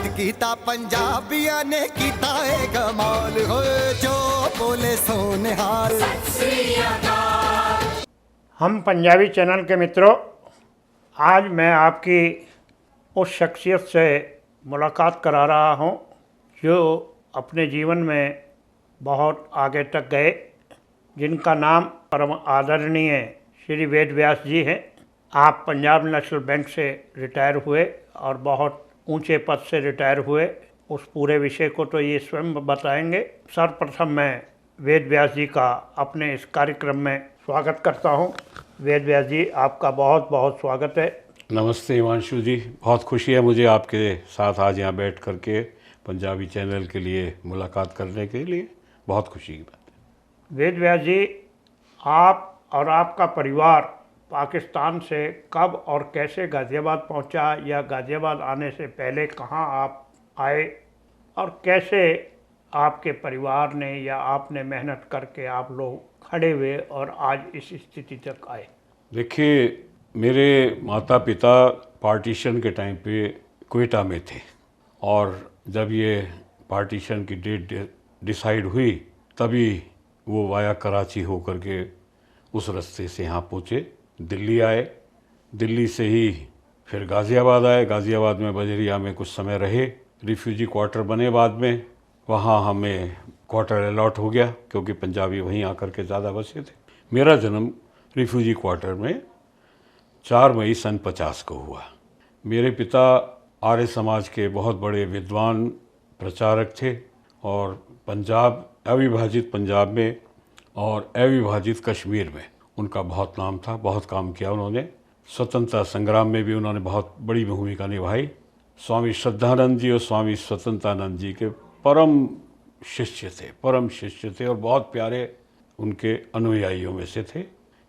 जद कीता पंजाबिया ने कीता है कमाल हो जो बोले सोने हाल। हम पंजाबी चैनल के मित्रों, आज मैं आपकी उस शख्सियत से मुलाकात करा रहा हूं जो अपने जीवन में बहुत आगे तक गए, जिनका नाम परम आदरणीय श्री वेद व्यास जी हैं। आप पंजाब नेशनल बैंक से रिटायर हुए और बहुत ऊंचे पद से रिटायर हुए। उस पूरे विषय को तो ये स्वयं बताएंगे। सर्वप्रथम मैं वेद व्यास जी का अपने इस कार्यक्रम में स्वागत करता हूं। वेद व्यास जी, आपका बहुत बहुत स्वागत है। नमस्ते हिमांशु जी, बहुत खुशी है मुझे आपके साथ आज यहाँ बैठ करके पंजाबी चैनल के लिए मुलाकात करने के लिए। बहुत खुशी की बात है। वेद व्यास जी, आप और आपका परिवार पाकिस्तान से कब और कैसे गाज़ियाबाद पहुंचा, या गाज़ियाबाद आने से पहले कहां आप आए, और कैसे आपके परिवार ने या आपने मेहनत करके आप लोग खड़े हुए और आज इस स्थिति तक आए? देखिए, मेरे माता पिता पार्टीशन के टाइम पे क्वेटा में थे और जब ये पार्टीशन की डेट डिसाइड हुई तभी वो वाया कराची हो करके उस रास्ते से यहाँ पहुँचे, दिल्ली आए। दिल्ली से ही फिर गाज़ियाबाद आए। गाज़ियाबाद में बजरिया में कुछ समय रहे, रिफ्यूजी क्वार्टर बने बाद में, वहाँ हमें क्वार्टर अलॉट हो गया क्योंकि पंजाबी वहीं आकर के ज़्यादा बसे थे। मेरा जन्म रिफ्यूजी क्वार्टर में 4 मई सन 50 को हुआ। मेरे पिता आर्य समाज के बहुत बड़े विद्वान प्रचारक थे और पंजाब, अविभाजित पंजाब में और अविभाजित कश्मीर में उनका बहुत नाम था। बहुत काम किया उन्होंने। स्वतंत्रता संग्राम में भी उन्होंने बहुत बड़ी भूमिका निभाई। स्वामी श्रद्धानंद जी और स्वामी स्वतंत्रानंद जी के परम शिष्य थे और बहुत प्यारे उनके अनुयायियों में से थे।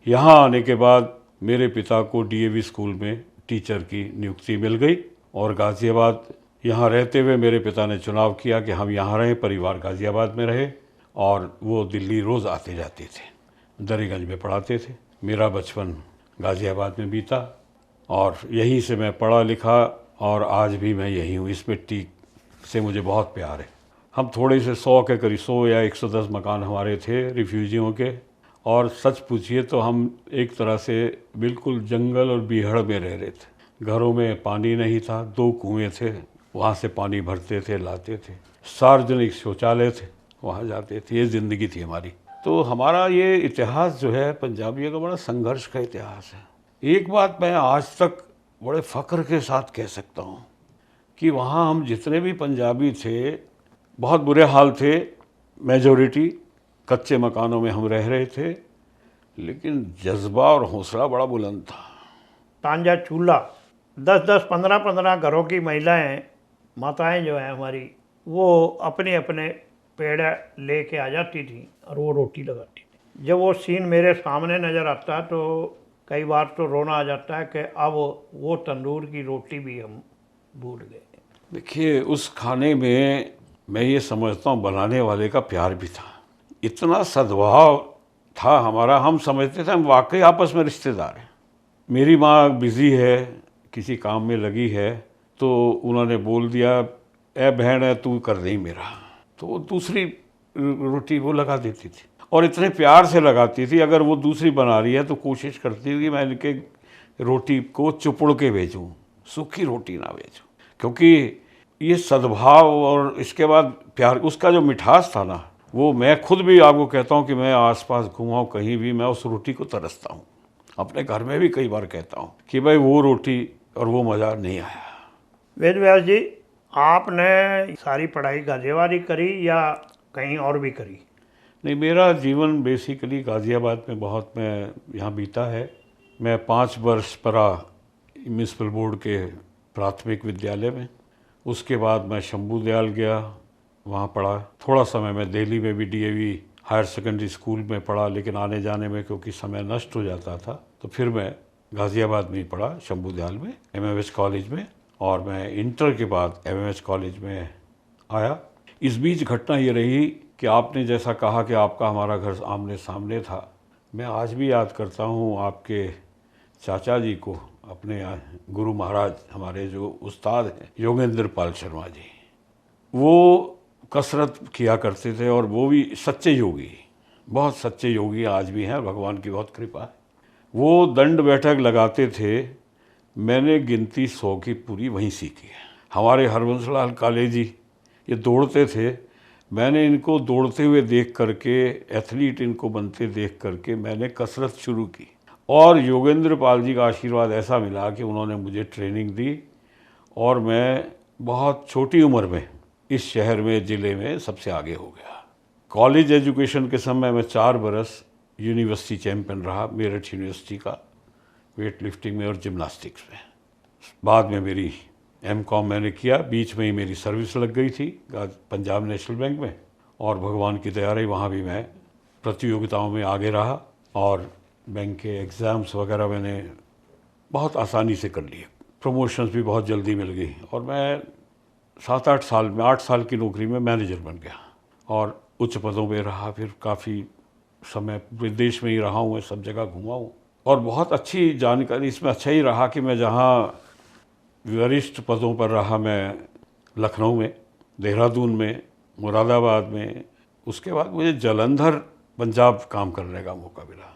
यहाँ आने के बाद मेरे पिता को डीएवी स्कूल में टीचर की नियुक्ति मिल गई और गाज़ियाबाद यहाँ रहते हुए मेरे पिता ने चुनाव किया कि हम यहाँ रहें, परिवार गाज़ियाबाद में रहे, और वो दिल्ली रोज़ आते जाते थे। दरीगंज में पढ़ाते थे। मेरा बचपन गाज़ियाबाद में बीता और यहीं से मैं पढ़ा लिखा और आज भी मैं यहीं हूँ। इस मिट्टी से मुझे बहुत प्यार है। हम थोड़े से 100 के करीब 100 या 110 मकान हमारे थे रिफ्यूजियों के, और सच पूछिए तो हम एक तरह से बिल्कुल जंगल और बीहड़ में रह रहे थे। घरों में पानी नहीं था, 2 कुएँ थे, वहाँ से पानी भरते थे, लाते थे। सार्वजनिक शौचालय थे, वहाँ जाते थे। ये ज़िंदगी थी हमारी। तो हमारा ये इतिहास जो है पंजाबियों का बड़ा संघर्ष का इतिहास है। एक बात मैं आज तक बड़े फ़ख्र के साथ कह सकता हूँ कि वहाँ हम जितने भी पंजाबी थे बहुत बुरे हाल थे। मेजॉरिटी कच्चे मकानों में हम रह रहे थे, लेकिन जज्बा और हौसला बड़ा बुलंद था। तांजा चूल्हा 10-10, 15-15 घरों की महिलाएं, माताएं जो हैं हमारी, वो अपने अपने पेड़ लेके आ जाती थी और वो रोटी लगाती थी। जब वो सीन मेरे सामने नज़र आता है तो कई बार तो रोना आ जाता है कि अब वो तंदूर की रोटी भी हम भूल गए। देखिए, उस खाने में मैं ये समझता हूँ बनाने वाले का प्यार भी था। इतना सद्भाव था हमारा, हम समझते थे हम वाकई आपस में रिश्तेदार हैं। मेरी माँ बिज़ी है, किसी काम में लगी है, तो उन्होंने बोल दिया, ए बहन है तू कर दे मेरा, तो वो दूसरी रोटी वो लगा देती थी और इतने प्यार से लगाती थी। अगर वो दूसरी बना रही है तो कोशिश करती थी कि मैं इनके रोटी को चुपड़ के भेजूँ, सूखी रोटी ना भेजूँ, क्योंकि ये सद्भाव और इसके बाद प्यार, उसका जो मिठास था ना, वो मैं खुद भी आपको कहता हूँ कि मैं आसपास घूमाऊँ कहीं भी, मैं उस रोटी को तरसता हूँ। अपने घर में भी कई बार कहता हूँ कि भाई वो रोटी और वो मज़ा नहीं आया। वेद व्यास जी, आपने सारी पढ़ाई गाज़ियाबाद ही करी या कहीं और भी करी? नहीं, मेरा जीवन बेसिकली गाज़ियाबाद में बहुत मैं यहाँ बीता है। मैं 5 वर्ष पढ़ा म्यूनसिपल बोर्ड के प्राथमिक विद्यालय में। उसके बाद मैं शंभू दयाल गया, वहाँ पढ़ा। थोड़ा समय मैं दिल्ली में भी डीएवी हायर सेकेंडरी स्कूल में पढ़ा, लेकिन आने जाने में क्योंकि समय नष्ट हो जाता था तो फिर मैं गाज़ियाबाद में ही पढ़ा, शंभू दयाल में, एमएमएच कॉलेज में, और मैं इंटर के बाद एमएमएच कॉलेज में आया। इस बीच घटना ये रही कि आपने जैसा कहा कि आपका हमारा घर आमने सामने था, मैं आज भी याद करता हूँ आपके चाचा जी को अपने गुरु महाराज हमारे जो उस्ताद हैं योगेंद्र पाल शर्मा जी, वो कसरत किया करते थे और वो भी सच्चे योगी, बहुत सच्चे योगी आज भी हैं, भगवान की बहुत कृपा है। वो दंड बैठक लगाते थे, मैंने गिनती 100 की पूरी वहीं सीखी है। हमारे हरबंस लाल काले जी ये दौड़ते थे, मैंने इनको दौड़ते हुए देख करके, एथलीट इनको बनते देख करके मैंने कसरत शुरू की और योगेंद्र पाल जी का आशीर्वाद ऐसा मिला कि उन्होंने मुझे ट्रेनिंग दी और मैं बहुत छोटी उम्र में इस शहर में, ज़िले में सबसे आगे हो गया। कॉलेज एजुकेशन के समय में 4 बरस यूनिवर्सिटी चैम्पियन रहा, मेरठ यूनिवर्सिटी का, वेट लिफ्टिंग में और जिम्नास्टिक्स में। बाद में मेरी M.Com मैंने किया, बीच में ही मेरी सर्विस लग गई थी पंजाब नेशनल बैंक में और भगवान की दया रही, वहाँ भी मैं प्रतियोगिताओं में आगे रहा और बैंक के एग्ज़ाम्स वगैरह मैंने बहुत आसानी से कर लिए। प्रमोशंस भी बहुत जल्दी मिल गई और मैं 7-8 साल में, 8 साल की नौकरी में मैनेजर बन गया और उच्च पदों पे रहा। फिर काफ़ी समय विदेश में ही रहा हूँ, मैं सब जगह घूमा हूँ और बहुत अच्छी जानकारी इसमें अच्छा ही रहा कि मैं जहाँ वरिष्ठ पदों पर रहा, मैं लखनऊ में, देहरादून में, मुरादाबाद में, उसके बाद मुझे जलंधर पंजाब काम करने का मौका मिला।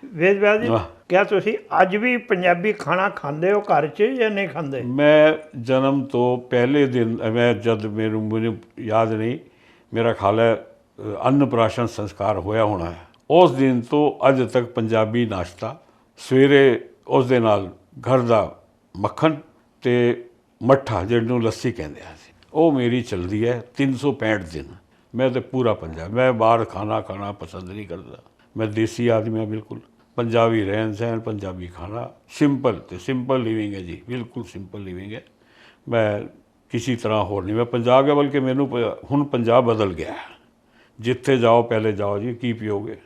वेद व्यास जी, क्या ਤੁਸੀਂ ਅੱਜ भी पंजाबी खाना खाते हो घर च या नहीं खाते? मैं जन्म तो पहले दिन, मैं जब मुझे याद नहीं, मेरा ख्याल है अन्नप्राशन संस्कार होया होना है, उस दिन तो अज तक पंजाबी नाश्ता सवेरे उस दे नाल घर दा मक्खन ते मट्ठा जिहनूं लस्सी कहंदे आ, वो मेरी चलती है 365 दिन। मैं तो पूरा पंजाब, मैं बाहर खाना पसंद नहीं करता, मैं देसी आदमी हाँ, बिल्कुल पंजाबी रहन सहन, पंजाबी खाना, सिंपल लिविंग है जी, बिल्कुल सिंपल लिविंग है। मैं किसी तरह होर नहीं, मैं पंजाब गया, बल्कि मैनू हुण पंजाब बदल गया है। जिथे जाओ पहले जाओ जी की पियोगे,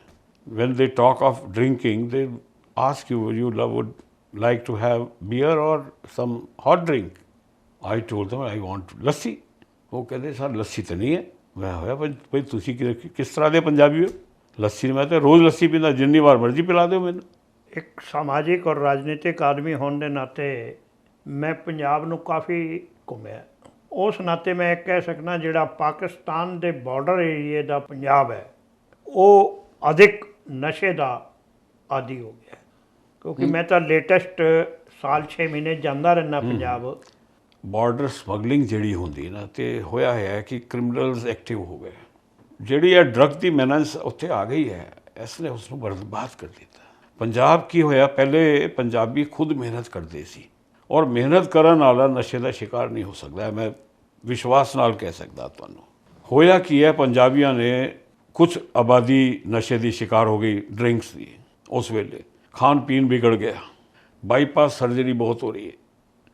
when they talk of drinking they ask you would like to have beer or some hot drink? I told them I want ਲੱਸੀ। वो कहते सर ਲੱਸੀ तो नहीं है। मैं होया भाई तुसी किस तरह के पंजाबी हो, ਲੱਸੀ मैं तो रोज़ ਲੱਸੀ पींदा, जिन्नी बार मर्जी पिला दो मैनू। एक समाजिक और राजनीतिक आदमी होने के नाते मैं पंजाब नूं काफ़ी घुमिया, उस नाते मैं एक कह सकना जिहड़ा पाकिस्तान के बॉर्डर एरिए का पंजाब है वो अधिक नशे का आदि हो गया, क्योंकि मैं तो लेटेस्ट साल 6 महीने जाता रहना पंजाब। बॉर्डर समगलिंग जिहड़ी हुंदी ना, तो होया है कि क्रिमिनल्स एक्टिव हो गए, जिहड़ी है ड्रग की मेनस उत्थे आ गई है, इसने उसनूं बर्बाद कर दिता। पंजाब की होया, पहले पंजाबी खुद मेहनत करते सी और मेहनत करन वाला नशे का शिकार नहीं हो सकता, मैं विश्वास नाल कह सकता तुहानूं। होया की है, पंजाबियों ने कुछ आबादी नशे की शिकार हो गई, ड्रिंक्स की, उस वेले खान पीन बिगड़ गया, बाईपास सर्जरी बहुत हो रही है,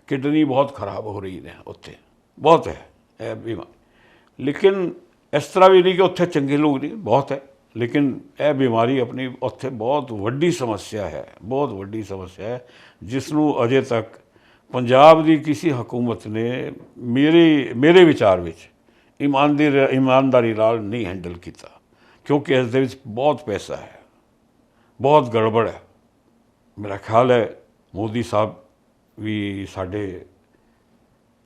किडनी बहुत खराब हो रही है, उत्थे बहुत है बीमारी। लेकिन इस तरह भी नहीं कि उत्थे चंगे लोग नहीं, बहुत है, लेकिन यह बीमारी अपनी उत्थे बहुत वड्डी समस्या है, बहुत वड्डी समस्या है, जिसनों अजे तक पंजाब की किसी हुकूमत ने मेरे विचार विच ईमानदारी नाल नहीं हैंडल किया, क्योंकि इस दे विच बहुत पैसा है, बहुत गड़बड़ है। मेरा ख्याल है मोदी साहब भी साडे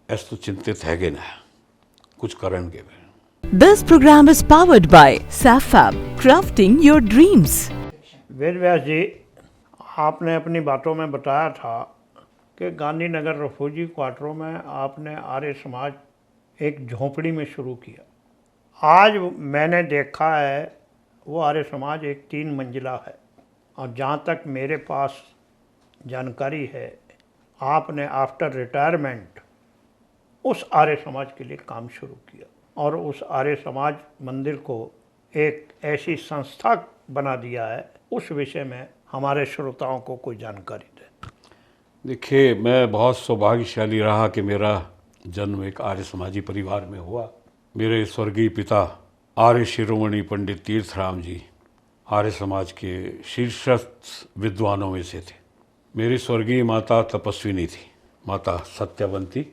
इस तो चिंतित हैगे ने, कुछ करनगे। This program is powered by Safab, crafting your dreams. Ved Vyas जी, आपने अपनी बातों में बताया था कि गांधीनगर रेफ्यूजी क्वार्टरों में आपने आर्य समाज एक झोंपड़ी में शुरू किया। आज मैंने देखा है वो आर्य समाज एक 3 मंजिला है, और जहाँ तक मेरे पास जानकारी है आपने आफ्टर रिटायरमेंट उस आर्य समाज के लिए काम शुरू किया और उस आर्य समाज मंदिर को एक ऐसी संस्था बना दिया है। उस विषय में हमारे श्रोताओं को कोई जानकारी दें। देखिए, मैं बहुत सौभाग्यशाली रहा कि मेरा जन्म एक आर्य समाजी परिवार में हुआ। मेरे स्वर्गीय पिता आर्य शिरोमणि पंडित तीर्थराम जी आर्य समाज के शीर्षस्थ विद्वानों में से थे। मेरी स्वर्गीय माता तपस्विनी थी, माता सत्यवंती,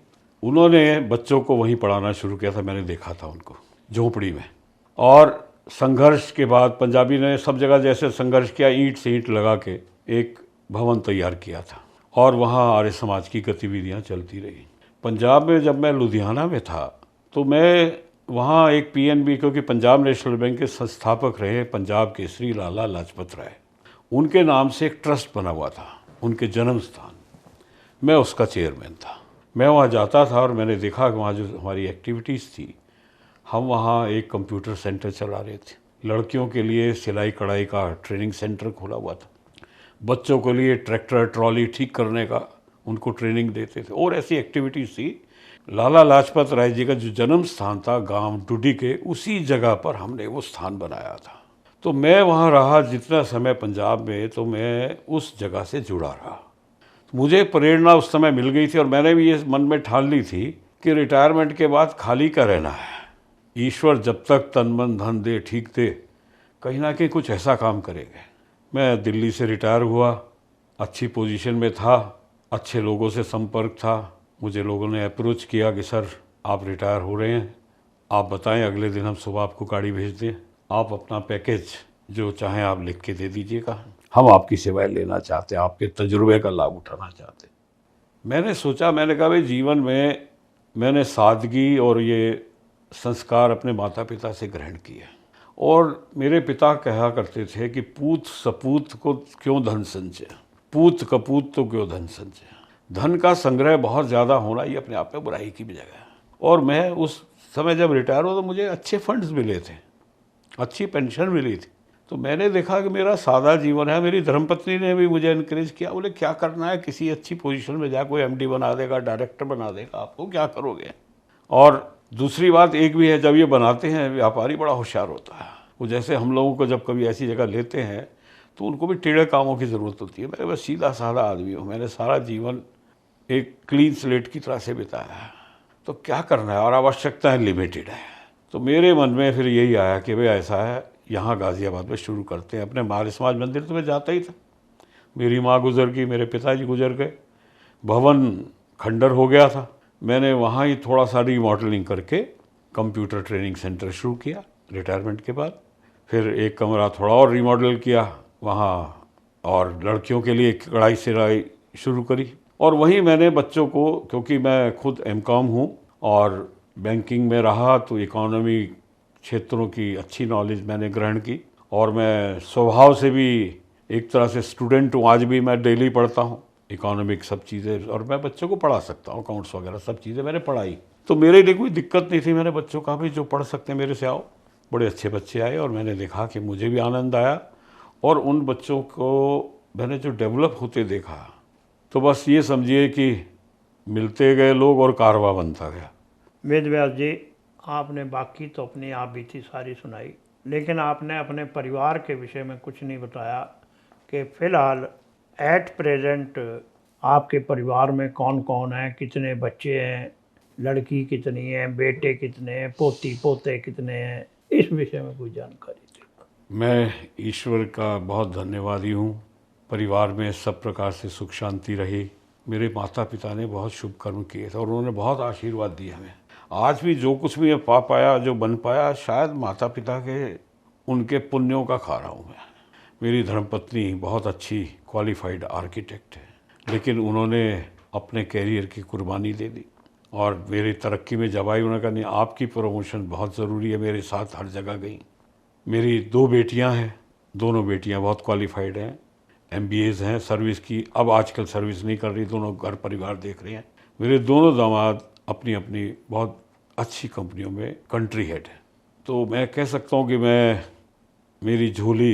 उन्होंने बच्चों को वहीं पढ़ाना शुरू किया था, मैंने देखा था उनको झोंपड़ी में। और संघर्ष के बाद पंजाबी ने सब जगह जैसे संघर्ष किया, ईंट से ईंट लगा के एक भवन तैयार किया था और वहाँ आर्य समाज की गतिविधियाँ चलती रही। पंजाब में जब मैं लुधियाना में था तो मैं वहाँ एक पीएनबी, क्योंकि पंजाब नेशनल बैंक के संस्थापक रहे पंजाब केसरी लाला लाजपत राय, उनके नाम से एक ट्रस्ट बना हुआ था, उनके जन्म स्थान, मैं उसका चेयरमैन था। मैं वहाँ जाता था और मैंने देखा कि वहाँ जो हमारी एक्टिविटीज़ थी, हम वहाँ एक कंप्यूटर सेंटर चला रहे थे, लड़कियों के लिए सिलाई कढ़ाई का ट्रेनिंग सेंटर खोला हुआ था, बच्चों के लिए ट्रैक्टर ट्रॉली ठीक करने का उनको ट्रेनिंग देते थे, और ऐसी एक्टिविटीज़ थी। लाला लाजपत राय जी का जो जन्म स्थान था गांव डुडी के, उसी जगह पर हमने वो स्थान बनाया था। तो मैं वहाँ रहा जितना समय पंजाब में, तो मैं उस जगह से जुड़ा रहा। मुझे प्रेरणा उस समय मिल गई थी और मैंने भी ये मन में ठान ली थी कि रिटायरमेंट के बाद खाली का रहना है, ईश्वर जब तक तन मन धन दे ठीक दे, कहीं ना कहीं कुछ ऐसा काम करेंगे। मैं दिल्ली से रिटायर हुआ, अच्छी पोजीशन में था, अच्छे लोगों से संपर्क था। मुझे लोगों ने अप्रोच किया कि सर आप रिटायर हो रहे हैं, आप बताएं, अगले दिन हम सुबह आपको गाड़ी भेज दें, आप अपना पैकेज जो चाहें आप लिख के दे दीजिएगा, हम आपकी सेवाएं लेना चाहते हैं, आपके तजुर्बे का लाभ उठाना चाहते हैं। मैंने सोचा, मैंने कहा भाई जीवन में मैंने सादगी और ये संस्कार अपने माता पिता से ग्रहण किए, और मेरे पिता कहा करते थे कि पूत सपूत को क्यों धन संचय, पूत कपूत तो क्यों धन संचय। धन का संग्रह बहुत ज़्यादा होना ये अपने आप में बुराई की भी जगह है। और मैं उस समय जब रिटायर हुआ तो मुझे अच्छे फंड्स मिले थे, अच्छी पेंशन मिली थी। तो मैंने देखा कि मेरा सादा जीवन है। मेरी धर्मपत्नी ने भी मुझे इनकरेज किया, बोले क्या करना है, किसी अच्छी पोजीशन में जा, कोई एमडी बना देगा, डायरेक्टर बना देगा, आपको क्या करोगे। और दूसरी बात एक भी है, जब ये बनाते हैं व्यापारी बड़ा होशियार होता है, वो जैसे हम लोगों को जब कभी ऐसी जगह लेते हैं तो उनको भी टेढ़े कामों की ज़रूरत होती है। मैं बस सीधा साधा आदमी हूँ, मैंने सारा जीवन एक क्लीन स्लेट की तरह से बिताया है, तो क्या करना है, और आवश्यकताएं लिमिटेड है। तो मेरे मन में फिर यही आया कि भाई ऐसा है, यहाँ गाज़ियाबाद में शुरू करते हैं। अपने आर्य समाज मंदिर तो मैं जाता ही था, मेरी माँ गुजर गई, मेरे पिताजी गुजर गए, भवन खंडर हो गया था। मैंने वहाँ ही थोड़ा सा रीमॉडलिंग करके कंप्यूटर ट्रेनिंग सेंटर शुरू किया रिटायरमेंट के बाद। फिर एक कमरा थोड़ा और रीमॉडल किया वहाँ, और लड़कियों के लिए कढ़ाई सिलाई शुरू करी। और वहीं मैंने बच्चों को, क्योंकि मैं खुद एमकॉम हूँ और बैंकिंग में रहा, तो इकोनॉमी क्षेत्रों की अच्छी नॉलेज मैंने ग्रहण की, और मैं स्वभाव से भी एक तरह से स्टूडेंट हूँ। आज भी मैं डेली पढ़ता हूँ इकोनॉमिक सब चीज़ें, और मैं बच्चों को पढ़ा सकता हूँ, अकाउंट्स वगैरह सब चीज़ें मैंने पढ़ाई। तो मेरे लिए कोई दिक्कत नहीं थी। मैंने बच्चों का भी जो पढ़ सकते हैं मेरे से आओ, बड़े अच्छे बच्चे आए, और मैंने देखा कि मुझे भी आनंद आया, और उन बच्चों को मैंने जो डेवलप होते देखा, तो बस ये समझिए कि मिलते गए लोग और कारवां बनता गया। वेद व्यास जी, आपने बाकी तो अपनी आप बीती सारी सुनाई, लेकिन आपने अपने परिवार के विषय में कुछ नहीं बताया कि फ़िलहाल एट प्रेजेंट आपके परिवार में कौन कौन है, कितने बच्चे हैं, लड़की कितनी है, बेटे कितने हैं, पोती पोते कितने हैं, इस विषय में कोई जानकारी दें। मैं ईश्वर का बहुत धन्यवादी हूँ। परिवार में सब प्रकार से सुख शांति रही। मेरे माता पिता ने बहुत शुभ कर्म किए थे और उन्होंने बहुत आशीर्वाद दिए हमें। आज भी जो कुछ भी मैं पा पाया, जो बन पाया, शायद माता पिता के उनके पुण्यों का खा रहा हूँ मैं। मेरी धर्मपत्नी बहुत अच्छी क्वालिफाइड आर्किटेक्ट है, लेकिन उन्होंने अपने कैरियर की कुर्बानी दे दी और मेरी तरक्की में जब आई, उन्होंने कहा नहीं, आपकी प्रमोशन बहुत ज़रूरी है, मेरे साथ हर जगह गई। मेरी 2 बेटियां हैं, दोनों बेटियां बहुत क्वालिफाइड हैं, MBAs हैं, सर्विस की, अब आजकल सर्विस नहीं कर रही, दोनों घर परिवार देख रहे हैं। मेरे दोनों दामाद अपनी अपनी बहुत अच्छी कंपनियों में कंट्री हेड है। तो मैं कह सकता हूँ कि मेरी झोली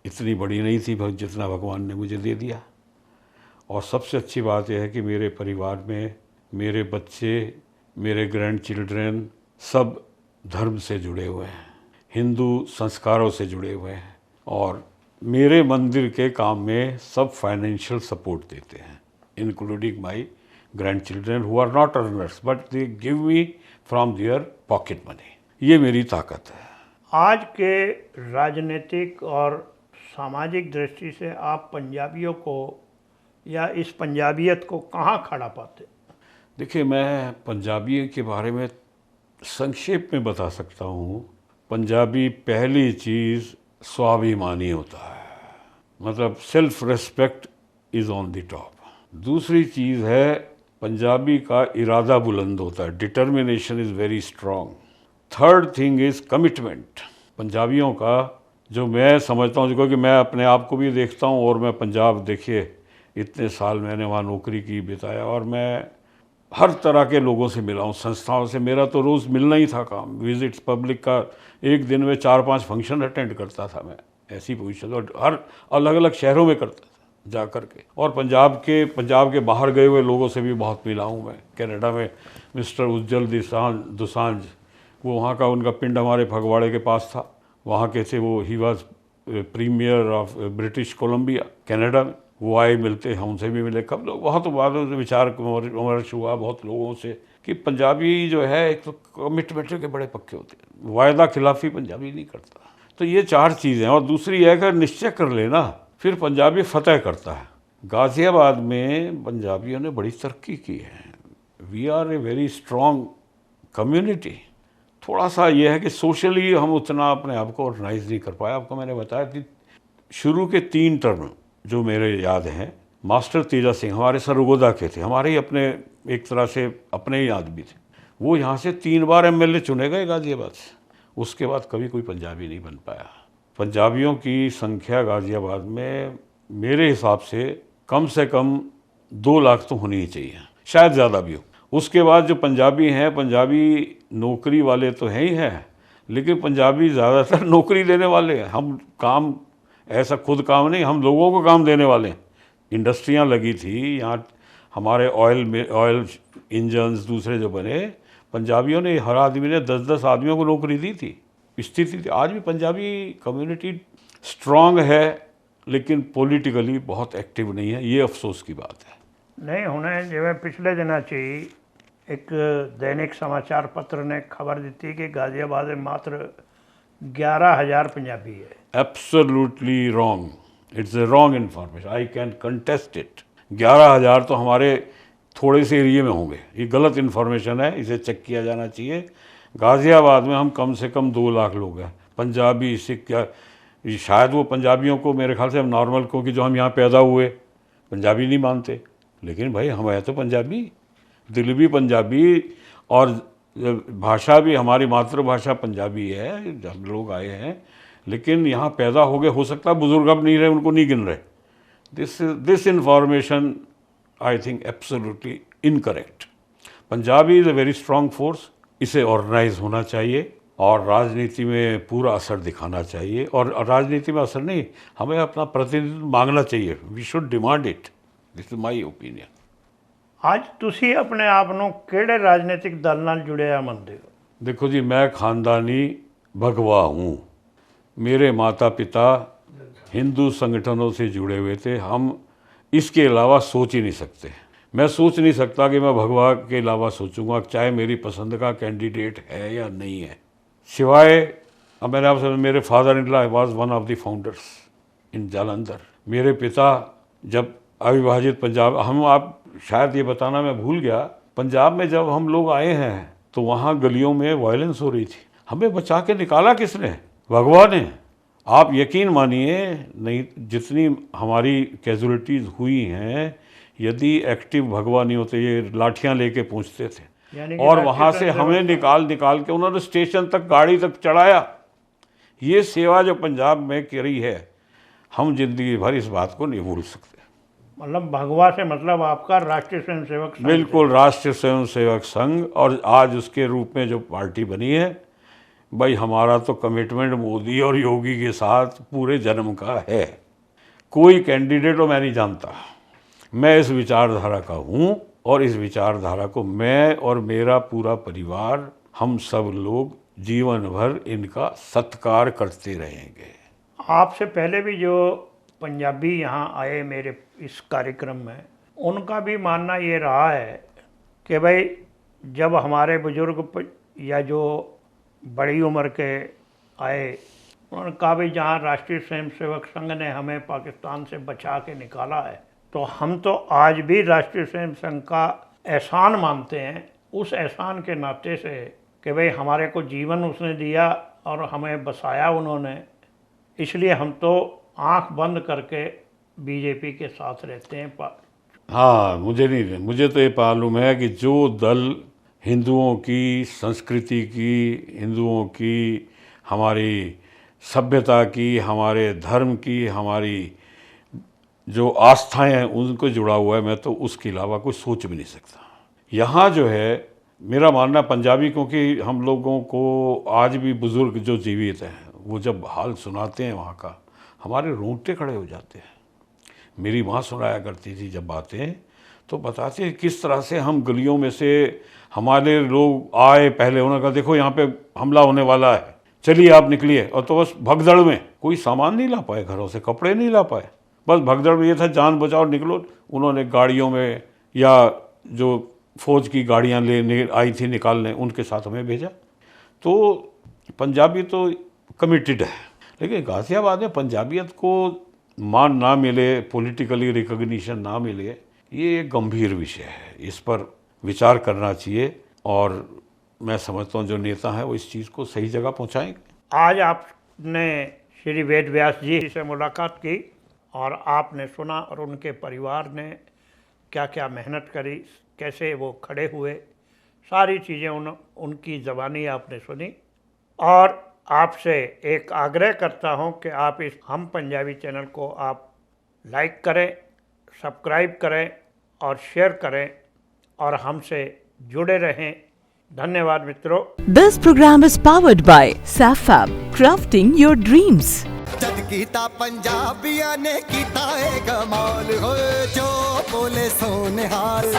इतनी बड़ी नहीं थी जितना भगवान ने मुझे दे दिया। और सबसे अच्छी बात यह है कि मेरे परिवार में मेरे बच्चे, मेरे ग्रैंड चिल्ड्रन सब धर्म से जुड़े हुए हैं, हिंदू संस्कारों से जुड़े हुए हैं, और मेरे मंदिर के काम में सब फाइनेंशियल सपोर्ट देते हैं, including my grandchildren who are not earners but they give me from their pocket money. ये मेरी ताकत है। आज के राजनीतिक और सामाजिक दृष्टि से आप पंजाबियों को या इस पंजाबियत को कहाँ खड़ा पाते? देखिए, मैं पंजाबी के बारे में संक्षेप में बता सकता हूँ। पंजाबी पहली चीज़ स्वाभिमानी होता है, मतलब self respect is on the top. दूसरी चीज़ है पंजाबी का इरादा बुलंद होता है, determination is very strong. Third thing is commitment. पंजाबियों का जो मैं समझता हूँ, क्योंकि मैं अपने आप को भी देखता हूँ और मैं पंजाब देखिए इतने साल मैंने वहाँ नौकरी की बिताया और मैं हर तरह के लोगों से मिला हूँ, संस्थाओं से। मेरा तो रोज़ मिलना ही था काम, विजिट्स पब्लिक का, एक दिन में 4-5 फंक्शन अटेंड करता था मैं, ऐसी पोजीशन, और हर अलग अलग शहरों में करता था जा कर के। और पंजाब के बाहर गए हुए लोगों से भी बहुत मिला हूँ मैं। कनाडा में मिस्टर उज्जवल दोसांझ, वो वहाँ का, उनका पिंड हमारे फगवाड़े के पास था, वहाँ के थे वो। He was premier of British Columbia Canada में। वो आए मिलते, हमसे भी मिले कब लोग, बहुत बाद विचार विमर्श हुआ बहुत लोगों से कि पंजाबी जो है एक तो कमिटमेंट के बड़े पक्के होते हैं, वायदा खिलाफी पंजाबी नहीं करता। तो ये 4 चीज़ें हैं। और दूसरी है कि निश्चय कर लेना फिर पंजाबी फतेह करता है। गाज़ियाबाद में पंजाबियों ने बड़ी तरक्की की है। We are a very strong community. थोड़ा सा ये है कि सोशली हम उतना अपने आप को ऑर्गेनाइज नहीं कर पाए। आपको मैंने बताया कि शुरू के 3 टर्म जो मेरे याद हैं, मास्टर तेजा सिंह हमारे सरगोदा के थे, हमारे ही अपने, एक तरह से अपने ही आदमी थे। वो यहाँ से 3 बार एमएलए चुने गए गाज़ियाबाद से। उसके बाद कभी कोई पंजाबी नहीं बन पाया। पंजाबियों की संख्या गाज़ियाबाद में मेरे हिसाब से कम 2 लाख तो होनी ही चाहिए, शायद ज़्यादा भी हो। उसके बाद जो पंजाबी हैं, पंजाबी नौकरी वाले तो हैं ही हैं, लेकिन पंजाबी ज़्यादातर नौकरी देने वाले हैं। हम काम, ऐसा खुद काम नहीं, हम लोगों को काम देने वाले हैं। इंडस्ट्रियां लगी थी यहाँ, हमारे ऑयल इंजन्स दूसरे जो बने, पंजाबियों ने, हर आदमी ने 10-10 आदमियों को नौकरी दी थी, स्थिति थी। आज भी पंजाबी कम्युनिटी स्ट्रांग है, लेकिन पॉलिटिकली बहुत एक्टिव नहीं है। ये अफसोस की बात है। नहीं होने जिवें पिछले दिनों च एक दैनिक समाचार पत्र ने खबर दी कि गाजियाबाद में मात्र 11,000 पंजाबी है। Absolutely wrong. It's a wrong information, I can contest it. 11,000 तो हमारे थोड़े से एरिए में होंगे। ये गलत इन्फॉर्मेशन है, इसे चेक किया जाना चाहिए। गाज़ियाबाद में हम कम से कम 2 लाख लोग हैं। पंजाबी सिख क्या, शायद वो पंजाबियों को मेरे ख्याल से हम नॉर्मल, क्योंकि जो हम यहाँ पैदा हुए पंजाबी नहीं मानते, लेकिन भाई हम है तो पंजाबी, दिल भी पंजाबी, और भाषा भी हमारी मातृभाषा पंजाबी है। जब लोग आए हैं, लेकिन यहाँ पैदा हो गए, हो सकता है बुजुर्ग अब नहीं रहे, उनको नहीं गिन रहे। This information I think absolutely incorrect. Punjabi is a very strong force. इसे ऑर्गेनाइज होना चाहिए और राजनीति में पूरा असर दिखाना चाहिए। और राजनीति में असर नहीं, हमें अपना प्रतिनिधित्व मांगना चाहिए। We should demand it. This is my opinion. आज तुसी अपने आप ਨੂੰ ਕਿਹੜੇ राजनीतिक दल ਨਾਲ जुड़िया ਮੰਨਦੇ हो? देखो जी, मैं खानदानी भगवा हूँ। मेरे माता पिता हिंदू संगठनों से जुड़े हुए थे। हम इसके अलावा सोच ही नहीं सकते। मैं सोच नहीं सकता कि मैं भगवा के अलावा सोचूंगा, चाहे मेरी पसंद का कैंडिडेट है या नहीं है। सिवाय, अब मैंने आपसे, मेरे father in law was one of the founders in Jalandhar. मेरे पिता जब अविभाजित पंजाब, हम, आप शायद ये बताना मैं भूल गया, पंजाब में जब हम लोग आए हैं तो वहाँ गलियों में वायलेंस हो रही थी। हमें बचा के निकाला किसने? भगवा ने। आप यकीन मानिए, नहीं, जितनी हमारी कैजुअलिटीज़ हुई हैं, यदि एक्टिव भगवा नहीं होते, ये लाठियाँ लेके पहुँचते थे और वहाँ से हमें निकाल के उन्होंने स्टेशन तक, गाड़ी तक चढ़ाया। ये सेवा जो पंजाब में करी है, हम जिंदगी भर इस बात को नहीं भूल सकते। मतलब भगवा से मतलब आपका राष्ट्रीय स्वयंसेवक संघ? बिल्कुल, राष्ट्रीय स्वयंसेवक संघ। और आज उसके रूप में जो पार्टी बनी है, भाई हमारा तो कमिटमेंट मोदी और योगी के साथ पूरे जन्म का है। कोई कैंडिडेट हो मैं नहीं जानता। मैं इस विचारधारा का हूँ और इस विचारधारा को मैं और मेरा पूरा परिवार, हम सब लोग जीवन भर इनका सत्कार करते रहेंगे। आपसे पहले भी जो पंजाबी यहाँ आए मेरे इस कार्यक्रम में, उनका भी मानना ये रहा है कि भाई जब हमारे बुजुर्ग या जो बड़ी उम्र के आए, उन्होंने कहा भाई जहाँ राष्ट्रीय स्वयंसेवक संघ ने हमें पाकिस्तान से बचा के निकाला है, तो हम तो आज भी राष्ट्रीय स्वयं संघ का एहसान मानते हैं। उस एहसान के नाते से कि भाई हमारे को जीवन उसने दिया और हमें बसाया उन्होंने, इसलिए हम तो आंख बंद करके बीजेपी के साथ रहते हैं, हाँ, मुझे नहीं, मुझे तो ये मालूम है कि जो दल हिंदुओं की संस्कृति की, हिंदुओं की, हमारी सभ्यता की, हमारे धर्म की, हमारी जो आस्थाएं हैं उनको जुड़ा हुआ है, मैं तो उसके अलावा कुछ सोच भी नहीं सकता। यहाँ जो है मेरा मानना पंजाबी, क्योंकि हम लोगों को आज भी बुज़ुर्ग जो जीवित हैं वो जब हाल सुनाते हैं वहाँ का, हमारे रोंगटे खड़े हो जाते हैं। मेरी माँ सुनाया करती थी जब बातें, तो बताते हैं किस तरह से हम गलियों में से हमारे लोग आए, पहले उन्होंने कहा देखो यहाँ पे हमला होने वाला है, चलिए आप निकलिए, और तो बस भगदड़ में कोई सामान नहीं ला पाए, घरों से कपड़े नहीं ला पाए, बस भगदड़ में ये था जान बचाओ निकलो। उन्होंने गाड़ियों में या जो फौज की गाड़ियाँ लेने आई थी निकालने, उनके साथ हमें भेजा। तो पंजाबी तो कमिटेड है, लेकिन गाज़ियाबाद में पंजाबियत को मान ना मिले, पॉलिटिकली रिकॉग्निशन ना मिले, ये एक गंभीर विषय है, इस पर विचार करना चाहिए। और मैं समझता हूँ जो नेता हैं वो इस चीज़ को सही जगह पहुँचाएंगे। आज आपने श्री वेद व्यास जी से मुलाकात की और आपने सुना और उनके परिवार ने क्या क्या मेहनत करी, कैसे वो खड़े हुए, सारी चीज़ें उनकी ज़बानी आपने सुनी। और आपसे एक आग्रह करता हूं कि आप इस हम पंजाबी चैनल को आप लाइक करें, सब्सक्राइब करें और शेयर करें और हमसे जुड़े रहें। धन्यवाद मित्रों। This program is powered by Safab, crafting your dreams. जद कीता पंजाबिया ने कीता है कमाल होए, जो बोले सोने हाल।